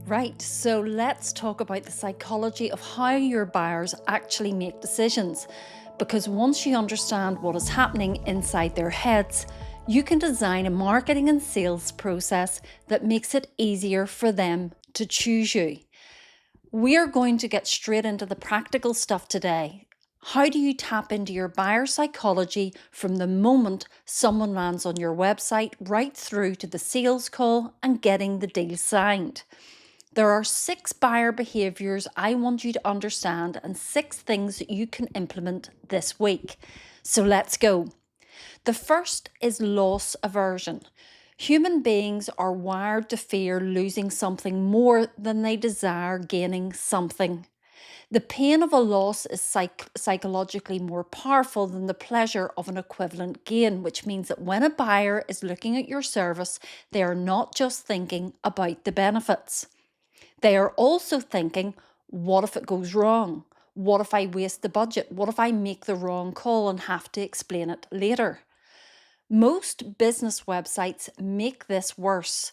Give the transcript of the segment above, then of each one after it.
Right, so let's talk about the psychology of how your buyers actually make decisions. Because once you understand what is happening inside their heads, you can design a marketing and sales process that makes it easier for them to choose you. We're going to get straight into the practical stuff today. How do you tap into your buyer psychology from the moment someone lands on your website right through to the sales call and getting the deal signed? There are 6 buyer behaviors I want you to understand and 6 things that you can implement this week. So let's go. The first is loss aversion. Human beings are wired to fear losing something more than they desire gaining something. The pain of a loss is psychologically more powerful than the pleasure of an equivalent gain, which means that when a buyer is looking at your service, they are not just thinking about the benefits. They are also thinking, what if it goes wrong? What if I waste the budget? What if I make the wrong call and have to explain it later? Most business websites make this worse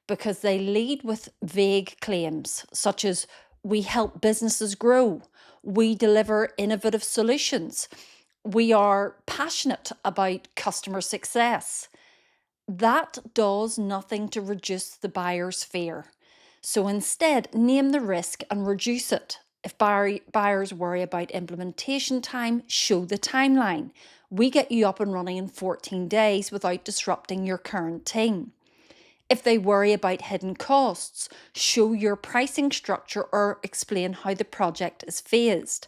because they lead with vague claims such as, we help businesses grow, we deliver innovative solutions, we are passionate about customer success. That does nothing to reduce the buyer's fear. So instead, name the risk and reduce it. If buyers worry about implementation time, show the timeline. We get you up and running in 14 days without disrupting your current team. If they worry about hidden costs, show your pricing structure or explain how the project is phased.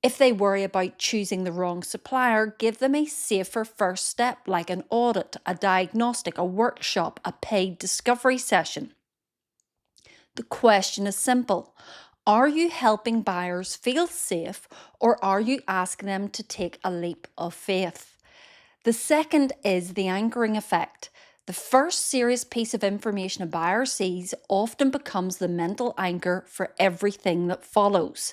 If they worry about choosing the wrong supplier, give them a safer first step like an audit, a diagnostic, a workshop, a paid discovery session. The question is simple. Are you helping buyers feel safe or are you asking them to take a leap of faith? The second is the anchoring effect. The first serious piece of information a buyer sees often becomes the mental anchor for everything that follows.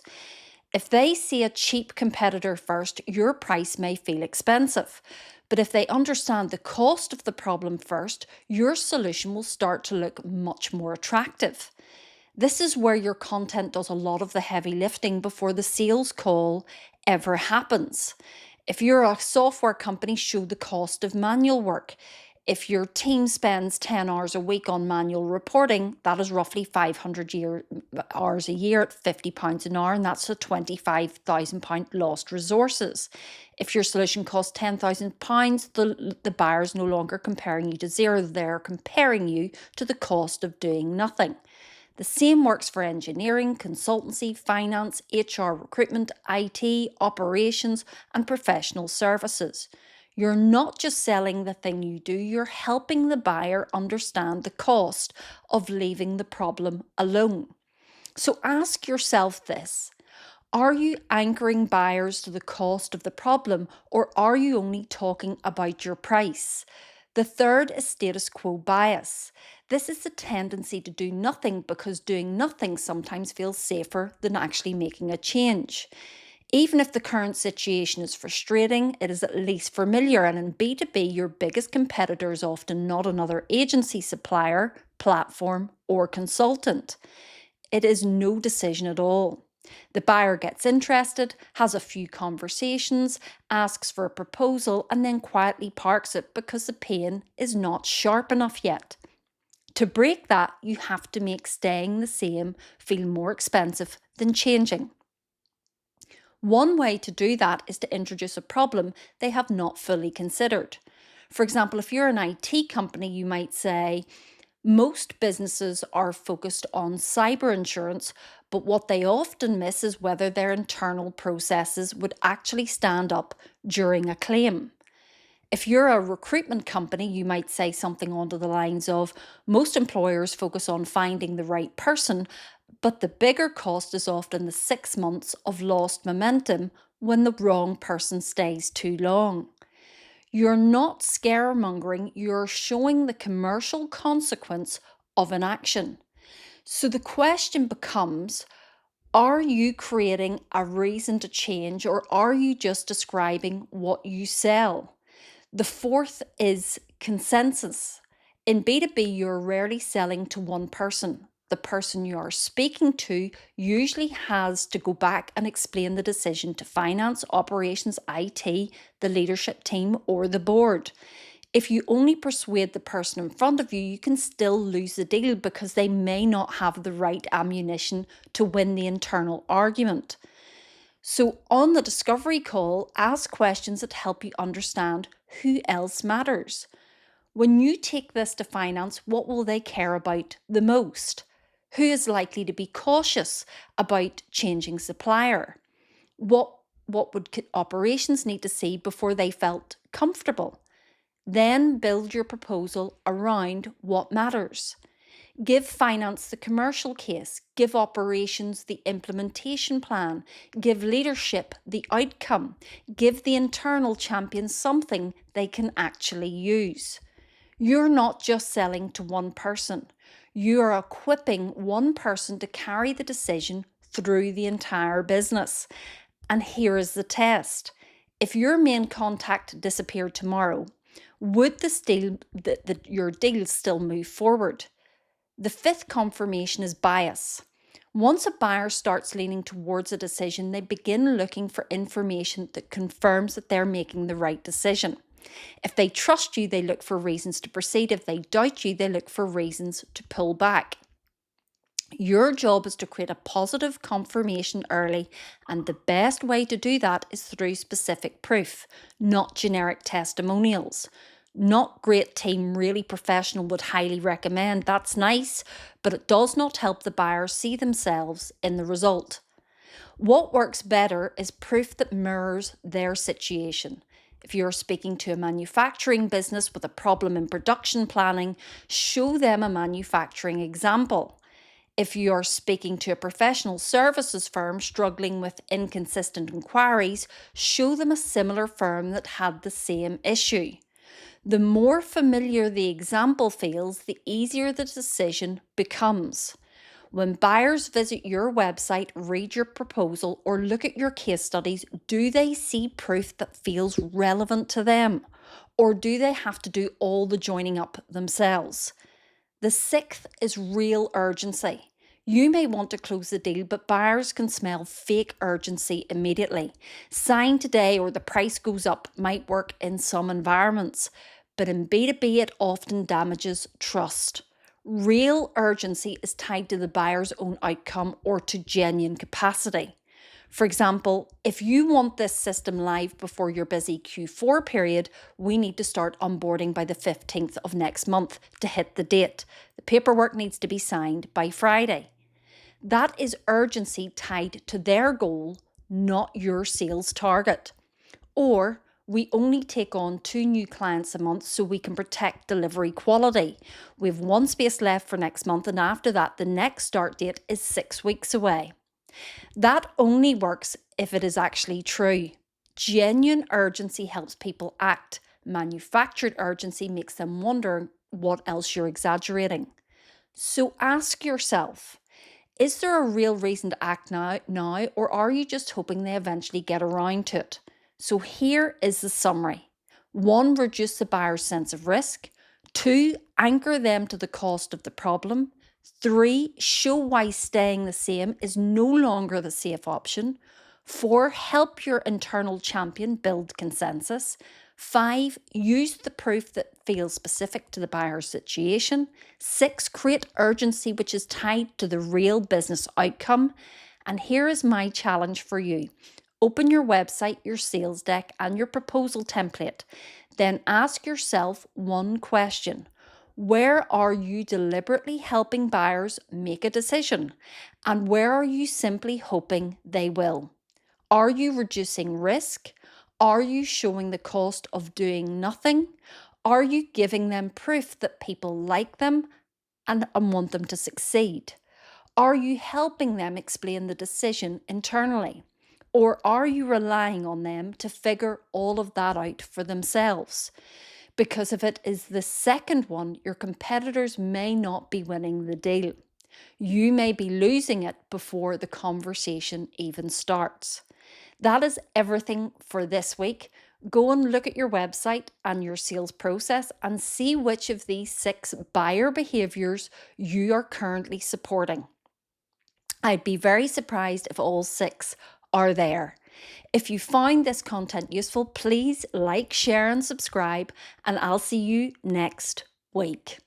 If they see a cheap competitor first, your price may feel expensive. But if they understand the cost of the problem first, your solution will start to look much more attractive. This is where your content does a lot of the heavy lifting before the sales call ever happens. If you're a software company, show the cost of manual work. If your team spends 10 hours a week on manual reporting, that is roughly 500 hours a year at £50 an hour, and that's a £25,000 lost resources. If your solution costs £10,000, the buyer's no longer comparing you to zero, they're comparing you to the cost of doing nothing. The same works for engineering, consultancy, finance, HR recruitment, IT, operations, and professional services. You're not just selling the thing you do, you're helping the buyer understand the cost of leaving the problem alone. So ask yourself this. Are you anchoring buyers to the cost of the problem, or are you only talking about your price? The third is status quo bias. This is the tendency to do nothing because doing nothing sometimes feels safer than actually making a change. Even if the current situation is frustrating, it is at least familiar, and in B2B, your biggest competitor is often not another agency, supplier, platform, or consultant. It is no decision at all. The buyer gets interested, has a few conversations, asks for a proposal, and then quietly parks it because the pain is not sharp enough yet. To break that, you have to make staying the same feel more expensive than changing. One way to do that is to introduce a problem they have not fully considered. For example, if you're an IT company, you might say, most businesses are focused on cyber insurance, but what they often miss is whether their internal processes would actually stand up during a claim. If you're a recruitment company, you might say something along the lines of, most employers focus on finding the right person, but the bigger cost is often the 6 months of lost momentum when the wrong person stays too long. You're not scaremongering, you're showing the commercial consequence of an action. So the question becomes, are you creating a reason to change or are you just describing what you sell? The fourth is consensus. In B2B, you're rarely selling to one person. the person you are speaking to usually has to go back and explain the decision to finance, operations, IT, the leadership team, or the board. If you only persuade the person in front of you, you can still lose the deal because they may not have the right ammunition to win the internal argument. So, on the discovery call, ask questions that help you understand who else matters. When you take this to finance, what will they care about the most? Who is likely to be cautious about changing supplier? What would operations need to see before they felt comfortable? Then build your proposal around what matters. Give finance the commercial case, give operations the implementation plan, give leadership the outcome, give the internal champion something they can actually use. You're not just selling to one person. You are equipping one person to carry the decision through the entire business. And here is the test. If your main contact disappeared tomorrow, would your deal still move forward? The fifth confirmation is bias. Once a buyer starts leaning towards a decision, they begin looking for information that confirms that they're making the right decision. If they trust you, they look for reasons to proceed. If they doubt you, they look for reasons to pull back. Your job is to create a positive confirmation early, and the best way to do that is through specific proof, not generic testimonials. Not great team, really professional, would highly recommend. That's nice, but it does not help the buyer see themselves in the result. What works better is proof that mirrors their situation. If you're speaking to a manufacturing business with a problem in production planning, show them a manufacturing example. If you're speaking to a professional services firm struggling with inconsistent inquiries, show them a similar firm that had the same issue. The more familiar the example feels, the easier the decision becomes. When buyers visit your website, read your proposal, or look at your case studies, do they see proof that feels relevant to them? Or do they have to do all the joining up themselves? The sixth is real urgency. You may want to close the deal, but buyers can smell fake urgency immediately. Sign today or the price goes up might work in some environments, but in B2B it often damages trust. Real urgency is tied to the buyer's own outcome or to genuine capacity. For example, if you want this system live before your busy Q4 period, we need to start onboarding by the 15th of next month to hit the date. The paperwork needs to be signed by Friday. That is urgency tied to their goal, not your sales target. Or we only take on 2 new clients a month so we can protect delivery quality. We have 1 space left for next month, and after that, the next start date is 6 weeks away. That only works if it is actually true. Genuine urgency helps people act. Manufactured urgency makes them wonder what else you're exaggerating. So ask yourself, is there a real reason to act now, or are you just hoping they eventually get around to it? So here is the summary. 1, reduce the buyer's sense of risk. 2, anchor them to the cost of the problem. 3, show why staying the same is no longer the safe option. 4, help your internal champion build consensus. 5, use the proof that feels specific to the buyer's situation. 6, create urgency which is tied to the real business outcome. And here is my challenge for you. Open your website, your sales deck, and your proposal template. Then ask yourself one question. Where are you deliberately helping buyers make a decision? And where are you simply hoping they will? Are you reducing risk? Are you showing the cost of doing nothing? Are you giving them proof that people like them and want them to succeed? Are you helping them explain the decision internally? Or are you relying on them to figure all of that out for themselves? Because if it is the second one, your competitors may not be winning the deal. You may be losing it before the conversation even starts. That is everything for this week. Go and look at your website and your sales process and see which of these 6 buyer behaviours you are currently supporting. I'd be very surprised if all 6 are there. If you found this content useful, please like, share, and subscribe, and I'll see you next week.